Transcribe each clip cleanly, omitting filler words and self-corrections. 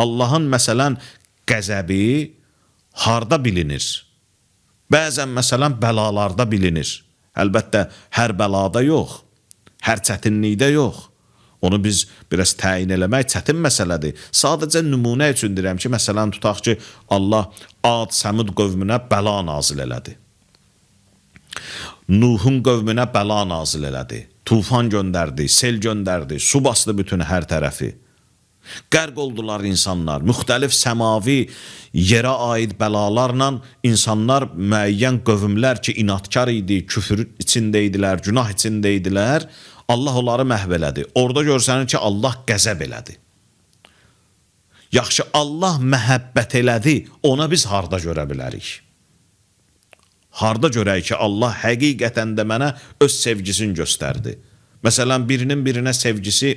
Allahın məsələn qəzəbi harda bilinir? Bəzən məsələn bəlalarda bilinir. Əlbəttə hər bəlada yox, hər çətinlikdə yox. Onu biz biraz təyin eləmək çətin məsələdir. Sadəcə nümunə üçün deyirəm ki, məsələn tutaq ki, Allah Ad, Səmud qövmünə bəla nazil elədi. Nuhun qövmünə bəla nazil elədi. Tufan göndərdi, sel göndərdi, su bastı bütün hər tərəfi. Qərq oldular insanlar. Müxtəlif səmavi yerə aid bəlalarla insanlar, müəyyən qövmlər ki, inatkar idi, küfür içində idilər, günah içində idilər, Allah onları məhv elədi. Orada görsənir ki, Allah qəzəb elədi. Yaxşı, Allah məhəbbət elədi, ona biz harda görə bilərik? Harda görək ki, Allah həqiqətən də mənə öz sevgisini göstərdi. Məsələn, birinin birinə sevgisi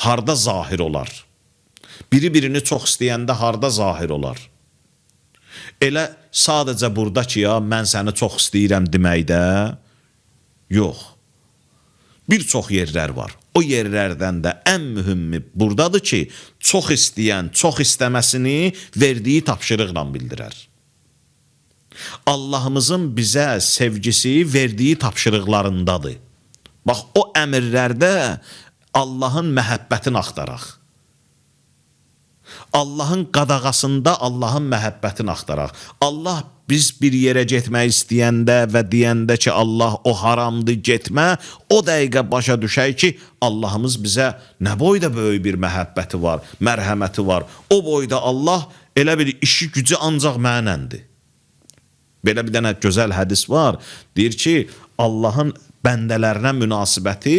harda zahir olar? Biri birini çox istəyəndə harda zahir olar? Elə sadəcə burada ki, ya, mən səni çox istəyirəm deməkdə, yox. Bir çox yerlər var. O yerlərdən də ən mühümmi buradadır ki, çox istəyən, çox istəməsini verdiyi tapşırıqla bildirər. Allahımızın bizə sevgisi verdiyi tapşırıqlarındadır. Bax, o əmrlərdə Allahın məhəbbətini axtaraq. Allahın qadağasında Allahın məhəbbətini axtaraq. Allah biz bir yerə getmək istəyəndə və deyəndə ki, Allah o haramdır, getmə, o dəqiqə başa düşək ki, Allahımız bizə nə boyda böyük bir məhəbbəti var, mərhəməti var. O boyda Allah elə bir işi gücü ancaq mənəndir. Belə bir dənə gözəl hədis var. Deyir ki, Allahın bəndələrinə münasibəti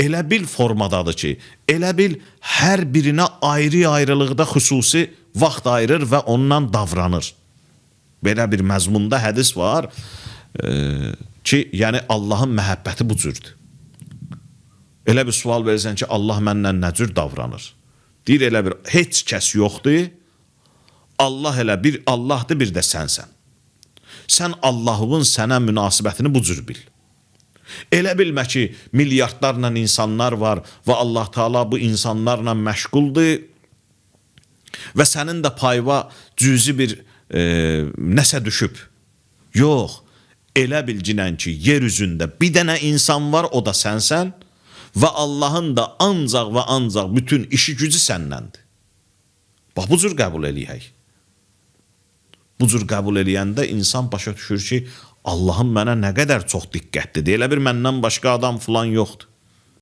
elə bil formadadır ki, elə bil hər birinə ayrı-ayrılıqda xüsusi vaxt ayırır və ondan davranır. Belə bir məzmunda hədis var ki, yəni Allahın məhəbbəti bu cürdür. Elə bir sual verirsən ki, Allah mənlə nə cür davranır? Deyir, elə bir heç kəs yoxdur, Allah elə bir Allahdır, bir də sənsən. Sən Allahın sənə münasibətini bu cür bil. Elə bilmə ki, milyardlarla insanlar var və Allah Teala bu insanlarla məşğuldur və sənin də payva cüzi bir nəsə düşüb. Yox, elə bilginən ki, yer üzündə bir dənə insan var, o da sənsən və Allahın da ancaq və ancaq bütün işi gücü səndəndir. Bax, bu cür qəbul eləyək. Bu cür qəbul eləyəndə insan başa düşür ki, Allahım mənə nə qədər çox diqqətlidir. Elə bir məndən başqa adam filan yoxdur.